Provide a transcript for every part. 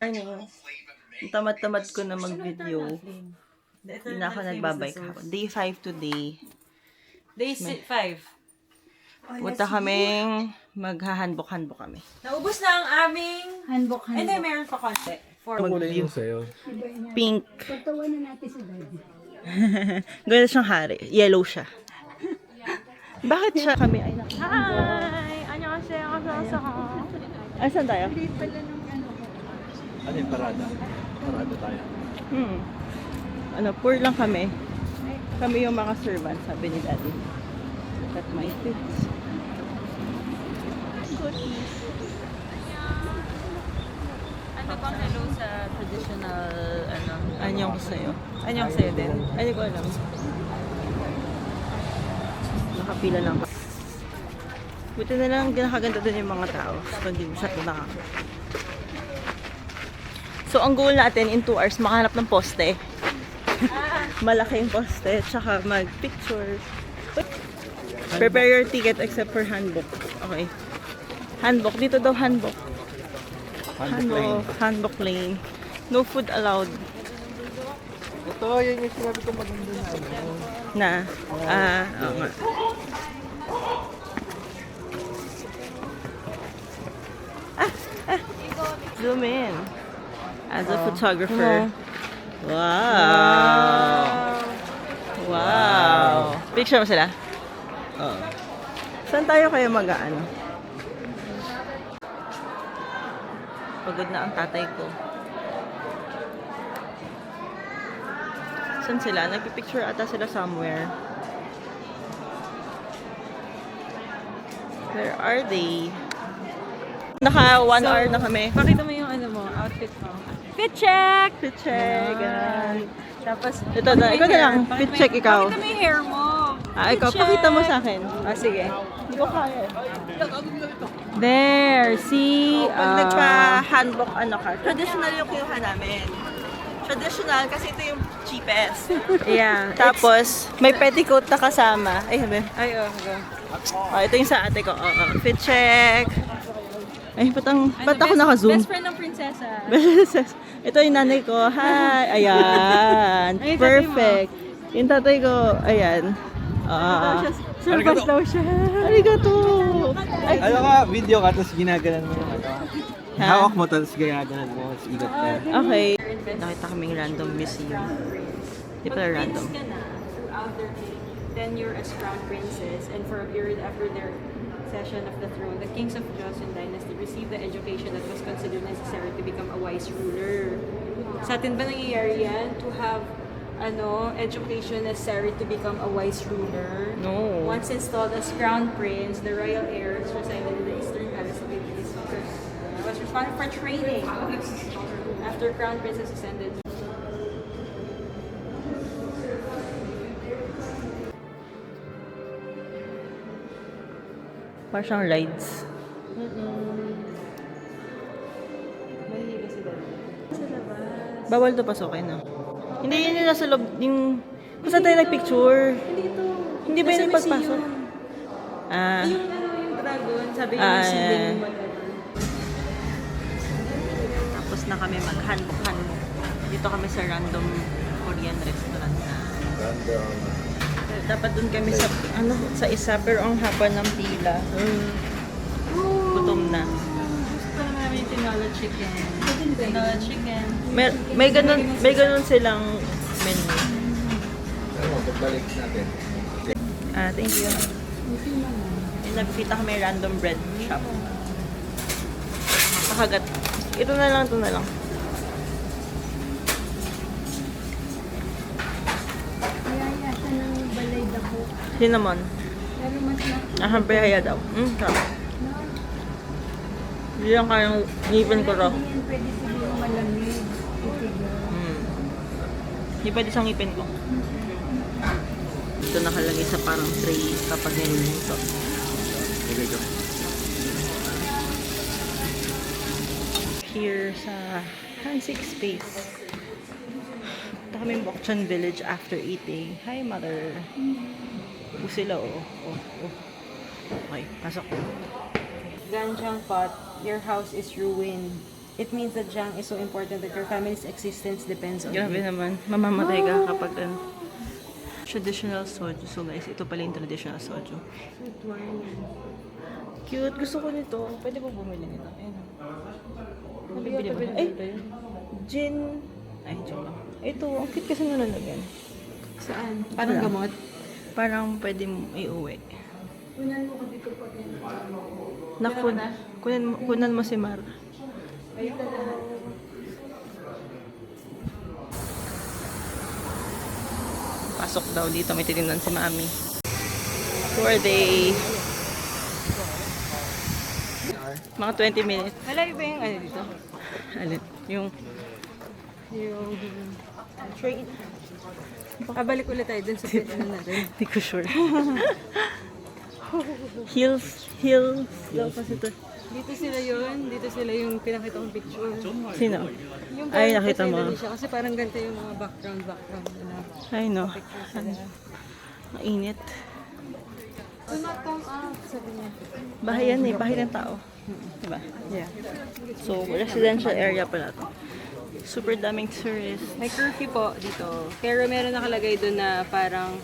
Morning. Ang tamad-tamad ko na mag-video. Hindi na ako nagbabike ako. Day 5 today. Day 5. Punta kaming maghahandbok-handbok kami. Naubos na ang aming Handbook. Hindi, meron pa konti. For Mag-view. sa'yo. Pink. Pagtawanan natin si Daddy. Ganda siyang hari. Yellow siya. Bakit siya kami ay nakita? Hi! Annyeonghaseyo. Ay, saan tayo? Ano yung parada? Parada tayo. Poor lang kami. Kami yung mga servant, sabi ni Daddy. Look at my feet. Cookies. Ano bang hello sa traditional, Anyong ko sa'yo. Annyeonghaseyo din? Ay, hindi ko alam. Nakapila lang. Buti na lang, nakaganda din yung mga tao. Kundi masyado na. So, ang goal natin in 2 hours, makahanap ng poste. Malaking poste, tsaka mag-picture. Prepare your ticket except for handbook. Okay. Handbook. Dito daw handbook. Handbook lane. No food allowed. Ito, yun yung sinabi ko maganda na ano. Oo nga. Zoom in. As a photographer. Wow. Wow. Picture mo sila? Oo. Saan tayo kayo mag-ano? Pagod na ang tatay ko. Saan sila? Nagpipicture ata sila somewhere. Where are they? Naka 1 hour na kami. Pakita mo yung outfit mo. Fit check! Fit check. Ganun. Tapos, Ito na. Ikaw na lang. Fit check ikaw. Pakita mo yung hair mo. Ikaw. Fit Pakita mo check. sa akin. Sige. Hindi ko kaya. There, see? Pag nagpa-handbook ka, traditional yung kinuha namin. Traditional kasi ito yung cheapest. Yeah. Tapos, may petticoat na kasama. Ay, sabi. Ay, go. Ito yung sa ate ko. Fit check. Ay, ba't ako naka-zoom? Best friend ng prinsesa. Ito yung nanay ko. Hi! Ayan. Ay, yung tatay mo. Perfect. Yung tatay ko, ayan. Surprise daw siya. Arigato! Ay, Ano ka, video ka, tapos ginagalan mo yung ano. Ha? Hawak mo, tapos ginagalan mo, tapos ikot ka. okay. Nakita kaming random museum. Di pala random. Prince ka na throughout their tenure as crown princes and for a period after their session of the throne, the kings of Joseon dynasty received the education that was considered necessary to become a wise ruler. Sa atin ba nangyayari yan? To have education necessary to become a wise ruler? No. Once installed as crown prince, the royal heirs resided in the eastern palace of Idris was responsible for training. After crown princess ascended. Parang siyang rides. Mahihiga si Daddy. Sa labas. Bawal to pasokin, no? Hindi, yun yung nasa loob. Yung... Kung saan tayo nagpicture? Hindi ito. Hindi ba Nasa yung pagpasok? museum. Ah. Yung yung dragon, sabi niya Ah, ceiling, yeah. whatever. Tapos na kami mag-handbook-handbook. Dito kami sa random Korean restaurant na. Random. Dapat dun kami sa sa isa pero ang haba ng pila. Gutom na. Gusto naman namin yung tinola chicken. Tinola chicken. May ganun silang menu. Ano mo, pagbalik natin. Thank you. May nagpita kami random bread shop. Makagat. Ito na lang. Kaya siya ng balay dako. Cinnamon. Pero mas na... Haya daw. Sarap. Hindi lang kayang ngipin ko raw. Hindi yan pwede siguro malamig. Hindi pwede sa ngipin ko. Ito nakalagay sa parang tray kapag niluluto. Okay, go. Here sa Hansik Space. Punta kami Bokchon Village after eating. Hi, mother. Sila, Okay, pasok. Ganjang pot, your house is ruined. It means that Jiang is so important that your family's existence depends on Grabe it. naman. Mamamatay ka kapag ano. Traditional soju. So guys, ito pala yung traditional soju. Cute. Gusto ko nito. Pwede ba bumili nito? Ayun. Nabibili ba? Ay! Gin. Ay, joke lang. Ito, ang cute kasi nalalagyan. Saan? Parang gamot? Parang pwede mo iuwi. Unan mo ko dito po din. Kunan mo si Mar. Pasok daw dito, may titingnan si Mami. For day. Mga 20 minutes. Malayo ba yung ano dito? Alin? Yung Train. Balik ulit tayo dun sa ano natin. hindi ko sure. Hills daw kasi ito. Dito sila yun. Dito sila yung pinakita kong picture. Sino? Yung Ay, parang nakita sa mo. Indonesia, kasi parang ganito yung mga background na Ay, no. picture sila. Mainit. Do not come out, sabi niya. Bahay yan eh. Bahay ng tao. Diba? Yeah. So, residential area pala to. Super daming tourists. May curfew po dito. Pero meron nakalagay doon na parang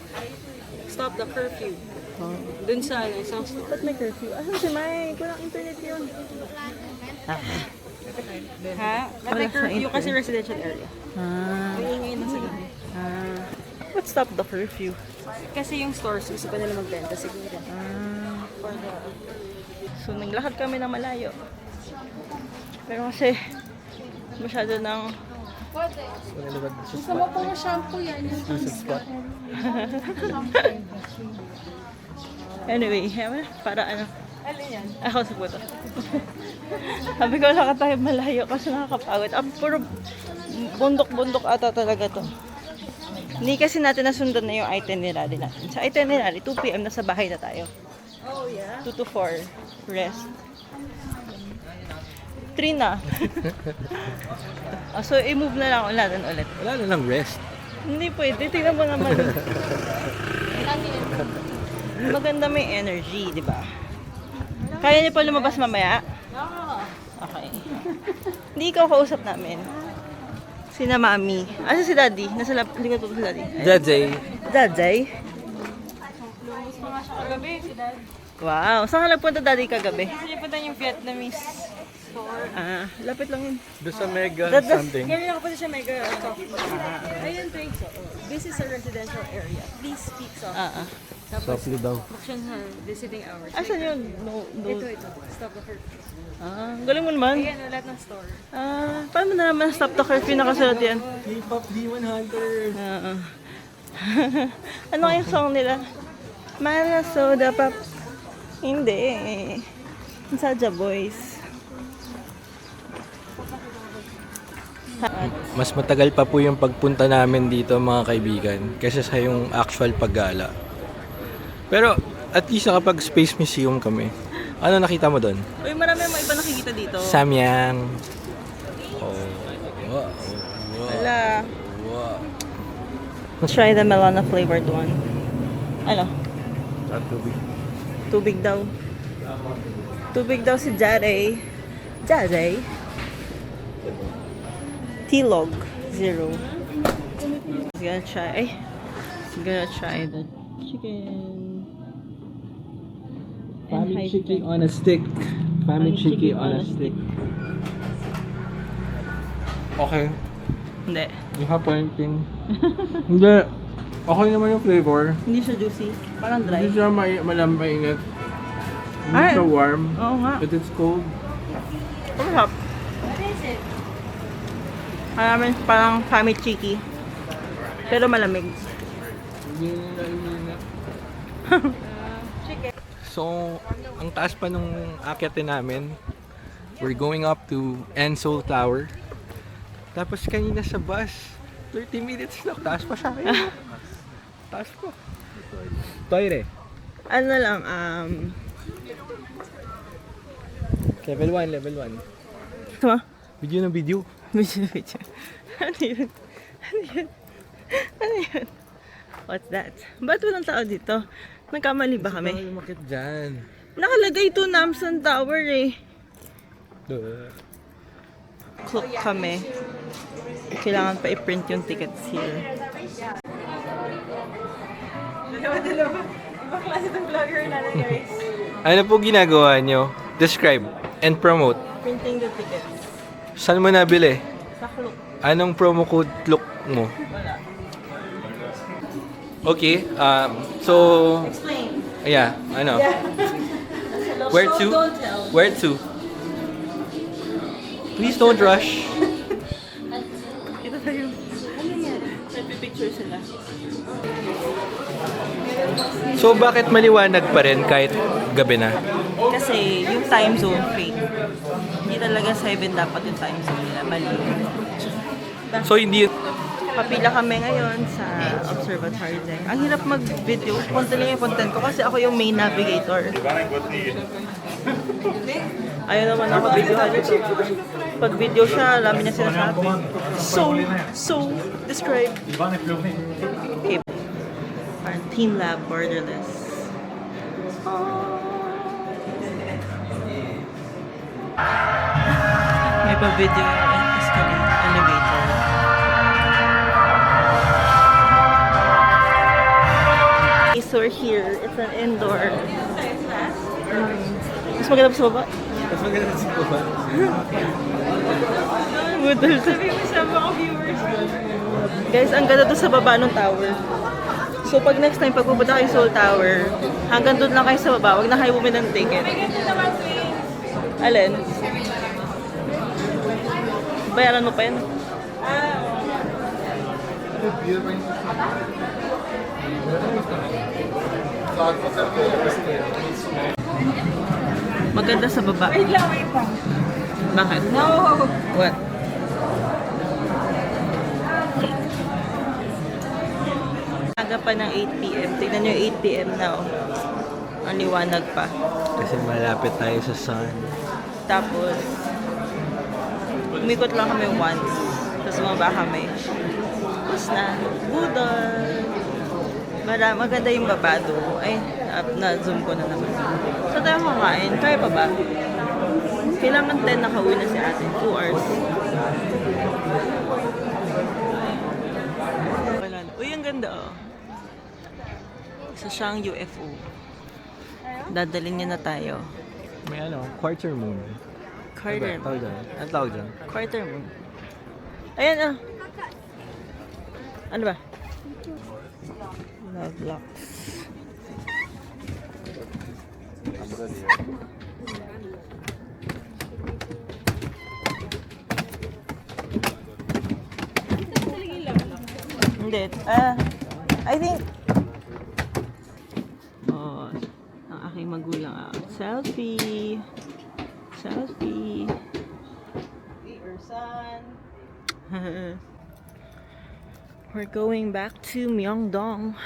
stop the curfew. Oh. Doon sa ano, isang store. Ba't may curfew? Asan si Mike? Walang internet yun. Ha? Ba't may Wala sa curfew kasi internet. residential area. Ah. May ingay na sa gabi. Ah. What stop the curfew? Kasi yung stores, gusto pa nila magbenta siguro. Ah. For the... So, naglakad kami ng malayo. Pero kasi, masyado ng... Gusto mo pong shampoo yan, yung Anyway, para ano, Alin yan? ako sa puto. Sabi ko, lakad tayo malayo kasi nakakapagod. Puro bundok-bundok ata talaga to. Hindi kasi natin nasundan na yung itinerary natin. Sa itinerary, 2 p.m. nasa bahay na tayo. Oh, yeah? 2 to 4, rest. 3 na. So, i-move na lang natin ulit. Wala na lang rest. Hindi pwede. Tingnan mo naman. Maganda may energy, di ba? Kaya niyo pa lumabas mamaya? Okay. Hindi ikaw kausap namin. Sina Mami. Asa si Daddy? Nasa likod po si Daddy. Daddy. Daddy? Lumabas pa nga siya kagabi, si Dad. Wow. Saan ka nagpunta Daddy kagabi? Kasi nipunta yung Vietnamese store. Ah, lapit lang yun. Doon sa mega That- that's- something. Ganyan ako pala siya mega soft. I don't think so. This is a residential area. Please speak soft. Ah, ah. Tapos, Softly daw. buksan sa visiting hours. Asan yun? No, no. Ito. Stop the curfew. Ah, galing mo naman. Ayan, lahat ng store. Ah, paano mo na naman stop the curfew nakasulat yan? K-pop Demon Hunter. Oo. Ano kayong song nila? Mana Soda Pop. Hindi. Saja Boys. Mas matagal pa po yung pagpunta namin dito mga kaibigan kaysa sa yung actual paggala. Pero at least nakapag Space Museum kami. Ano nakita mo doon? Uy, marami mga iba nakikita dito. Samyang. Oh. Wow. Wala. Wow. Let's try the Melana flavored one. Ano? Tubig daw. Tubig daw si Jare. Jare. T-Log. 0. He's gonna try. He's gonna try the chicken. Family chicken on a stick. Family chicken on a stick. Okay. Hindi. You have pointing. Hindi. Okay naman yung flavor. Hindi siya juicy. Parang dry. Hindi siya mainit. Hindi Ay. siya warm. Oo nga. But it's cold. Masarap. Parang family chicky. Pero malamig. So, ang taas pa nung akyatin namin. We're going up to Ensol Tower. Tapos kanina sa bus, 30 minutes lang. Taas pa siya. Ayun. Taas pa. Toire. Ano lang, Level 1, level 1. Tama? Video ng video. Video. Ano yun? Ano yun? Ano yun? What's that? Ba't walang tao dito? Nagkamali ba kami? Ay, umakit dyan. Nakalagay to Namsan Tower eh. Duh. o'clock kami. Kailangan pa i-print yung tickets here. Dalawa. Ibang klase itong vlogger natin, guys. Ano po ginagawa nyo? Describe and promote. Printing the tickets. Saan mo nabili? Sa Klook. Anong promo code look mo? Wala. Okay, so, Explain. yeah, ano? Hello, Where show, to? don't tell. Where to? Please don't rush. Ito tayo. Ano yan? Nagpipicture sila. So, bakit maliwanag pa rin kahit gabi na? Kasi yung time zone fake. Hindi talaga 7 dapat yung time zone nila. Mali. So, hindi Papila kami ngayon sa Observatory Deck. Ang hirap mag-video. Punta lang yung content ko kasi ako yung main navigator. Ayaw naman ako videohan ito. Pag video siya, alam niya sinasabi. So, describe. Okay. Our Team Lab Borderless. May pa-video yung elevator. So we're here. It's an indoor. Mas maganda pa sa baba. Mas maganda sa baba. Budol. Sabi mo sa mga viewers. Guys, ang ganda doon sa baba ng tower. So pag next time, pag pupunta kayo sa Seoul Tower, hanggang doon lang kayo sa baba. Huwag na kayo bumili ng ticket. May ganito naman, Twin. Alin? Bayaran mo pa yan. Maganda sa baba. Wait lang, wait lang. Bakit? No! What? Aga pa ng 8 p.m. Tignan nyo yung 8 p.m. na oh. Ang liwanag pa. Kasi malapit tayo sa sun. Tapos, umikot lang kami once. Tapos bumaba kami. Tapos na, budol. Maganda yung babado. Ay, na-zoom ko na naman. So tayo kakain. Kaya pa ba? Kailangan 10 nakauwi na si ate. 2 hours. Uy, ang ganda oh. Isa siyang UFO. Dadalhin niya na tayo. May ano, quarter moon. Quarter Tawag dyan. Ano tawag dyan? Quarter moon. Ayan ah. Ano ba? Love locks. Hindi. I think ang aking magulang selfie. Selfie. Your son. We're going back to Myeongdong.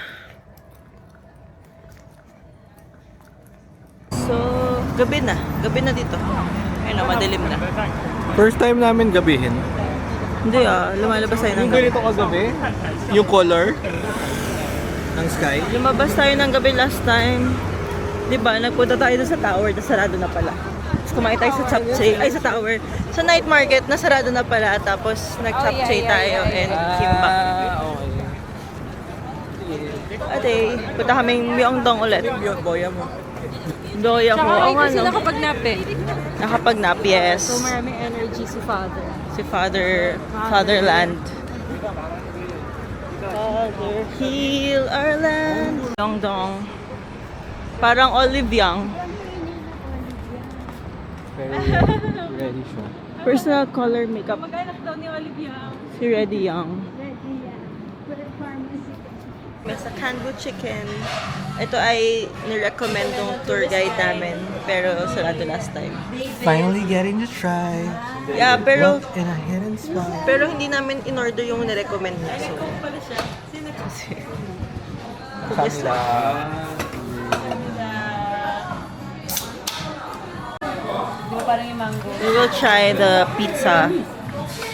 So, gabi na. Gabi na dito. Ayun na, madilim na. First time namin gabihin. Hindi lumalabas tayo ng Yung gabi. ganito kagabi, yung color ng sky. Lumabas tayo ng gabi last time. Diba, nagpunta tayo doon sa tower, na sarado na pala. Tapos kumain tayo sa chapchae, ay sa tower. Sa night market, nasarado na pala. Tapos nag-chapchae tayo and kimbap. Okay. Ate, punta kaming Myeongdong ulit. Yung boya mo. Doya ko. Oo nga, kasi no? nakapag-nape. Nakapag-nap, yes. So maraming energy si Father. Si Fatherland. Father, heal our land. Myeongdong. Parang Olive Young. Very ready siya. Personal color makeup. Mag-anak daw ni Olivia. Si Ready Young. Ready yan. Pharmacy. May sa Kanbu Chicken. Ito ay nirecommend ng tour guide namin. Pero sarado last time. Finally getting to try. Yeah, pero Walk in a hidden spot. pero hindi namin in-order yung nirecommend niya. So, Pala siya. Sino kasi? Kanila. Di ba parang yung mango? we will try the pizza.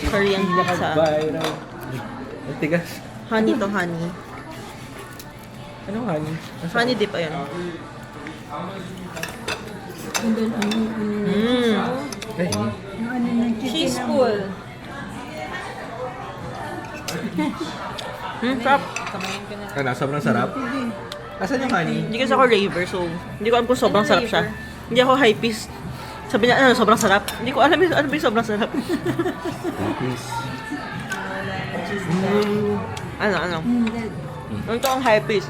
Korean pizza. Ang tigas. Honey to honey. Anong honey? Honey dip, ayun. Mm. Ay, Yung ano ng Cheese chicken pool. Sarap. Kamayin ko na. Ano, sobrang sarap. Asan yung honey? Hindi kasi ako raver, so hindi ko alam kung sobrang sarap siya. Hindi ako high piece. Sabi niya, ano, sobrang sarap. Hindi ko alam ano ba yung sobrang sarap. Please. Ano? Hindi. Ito ang high piece.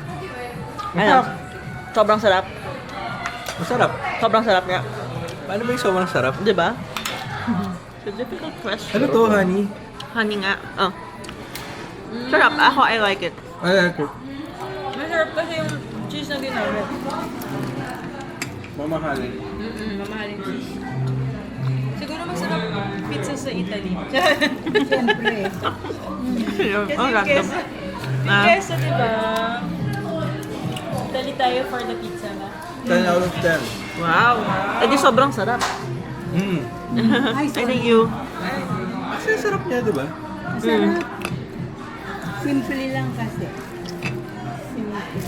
Ano? Sobrang sarap. Masarap. Sobrang sarap niya. Paano ba yung sobrang sarap? Di ba? It's a difficult question. Ano to, honey? Honey nga. Oh. Sarap. Ako, I like it. Ay, ako. Masarap kasi yung cheese na ginamit. Mamahalin. Mamahaling cheese. Siguro masarap pizza sa Italy. Siyempre. Kasi Oh, yung random. queso, yung queso, diba? Italy tayo for the pizza na. 10 out of 10. Wow. Eh di sobrang sarap. Ay, Thank you. Kasi ang sarap niya, di ba? Sarap. Simple lang kasi. Simple.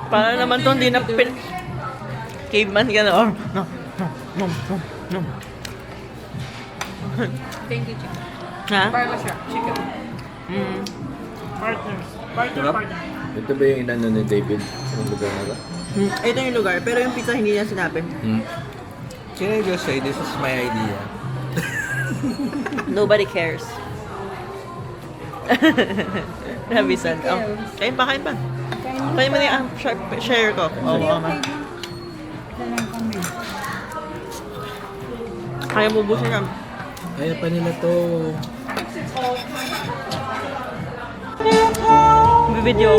Para naman to hindi na pin... Caveman ka na. Oh. No. Thank you, chicken. Ha? Parang masarap, chicken. Partners. Sarap. Ito ba yung inano ni David? Yung lugar na ba? Ito yung lugar, pero yung pizza hindi niya sinabi. Can I just say, this is my idea. Nobody cares. Nabisan. Oh. Kain pa. Kain mo Kain mo na yung share ko. Oo, Okay, mama. okay. Ito lang kami. Kaya mo busin ka. Kaya pa nila to. Video.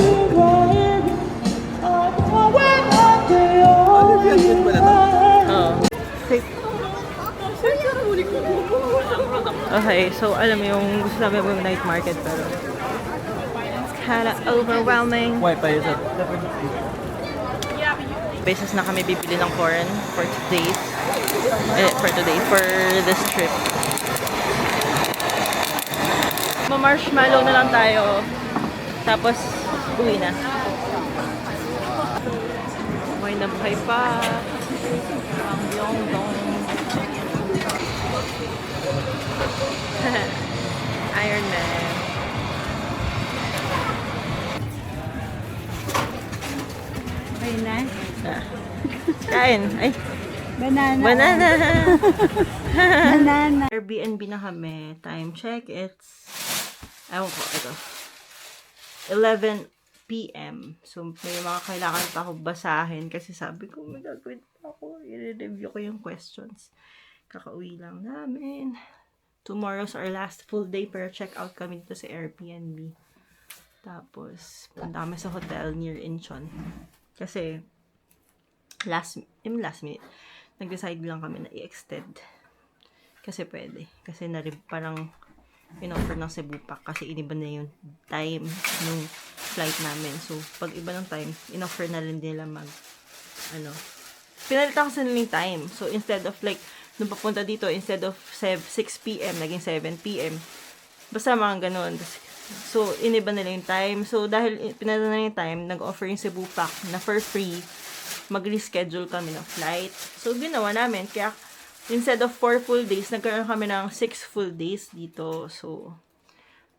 Ano yung pala to? Oo. Okay, so alam mo yung gusto namin yung night market pero it's kinda overwhelming. Why pa yun? Beses na kami bibili ng corn for for this trip. Ma-marshmallow na lang tayo. Tapos, uwi na. Buhay na buhay pa. Ang yong-dong. Iron Man. Okay na. Kain. Ay, Banana. banana. Banana. Airbnb na kami. Time check. It's, ewan ko, ito. 11 p.m. So, may mga kailangan pa ako basahin kasi sabi ko, may gagawin pa ako. I-review ko yung questions. Kakauwi lang namin. Tomorrow's our last full day pero check out kami dito sa Airbnb. Tapos, punta kami sa hotel near Incheon. Kasi, last minute, nag-decide lang kami na i-extend. Kasi pwede. Kasi parang in-offer ng Cebu Pack kasi iniba na yung time ng flight namin. So, pag iba ng time, in-offer na rin nila pinalitan kasi nila yung time. So, instead of nung papunta dito, instead of 6 p.m., naging 7 p.m. Basta mga ganun. So, iniba nila yung time. So, dahil pinalitan na yung time, nag-offer yung Cebu Pack na for free, mag-reschedule kami ng flight. So, ginawa namin. Kaya, instead of 4 full days, nagkaroon kami ng 6 full days dito. So,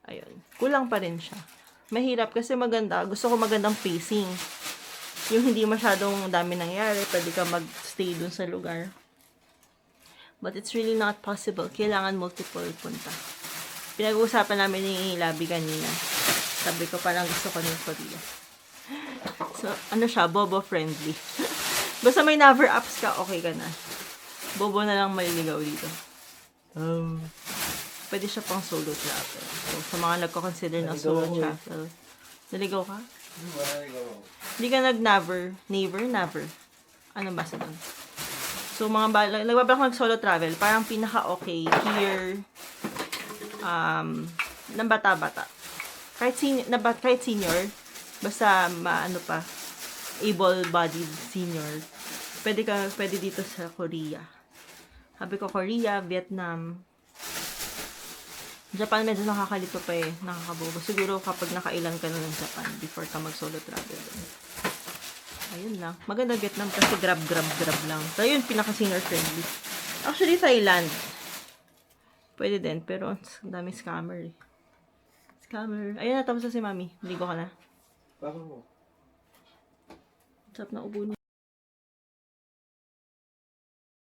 ayun. Kulang pa rin siya. Mahirap kasi maganda. Gusto ko magandang pacing. Yung hindi masyadong dami nangyari, pwede ka mag-stay dun sa lugar. But it's really not possible. Kailangan multiple punta. Pinag-uusapan namin ni Labi kanina. Sabi ko parang gusto ko ng Korea. So, ano siya? Bobo friendly. Basta may Naver apps ka, okay ka na. Bobo na lang maliligaw dito. Pwede siya pang solo travel. So, sa mga nagko-consider ng solo travel. Naligaw ka? Hindi ka nag-Naver. Naver? Ano ba sa doon? So, nagbabalak mag-solo travel. Parang pinaka-okay here. Ng bata-bata. Kahit senior, basta able-bodied senior, pwede dito sa Korea. Sabi ko, Korea, Vietnam, Japan medyo nakakalito pa nakakabobo. Siguro kapag nakailan ka na ng Japan before ka mag-solo travel. Ayun lang. Maganda Vietnam kasi grab lang. So, yun, pinaka-senior friendly. Actually, Thailand. Pwede din, pero ang daming scammer eh. Scammer. Ayun na, tapos na si Mami. Ligo ka na. Baka mo. Sarap na ubo niya.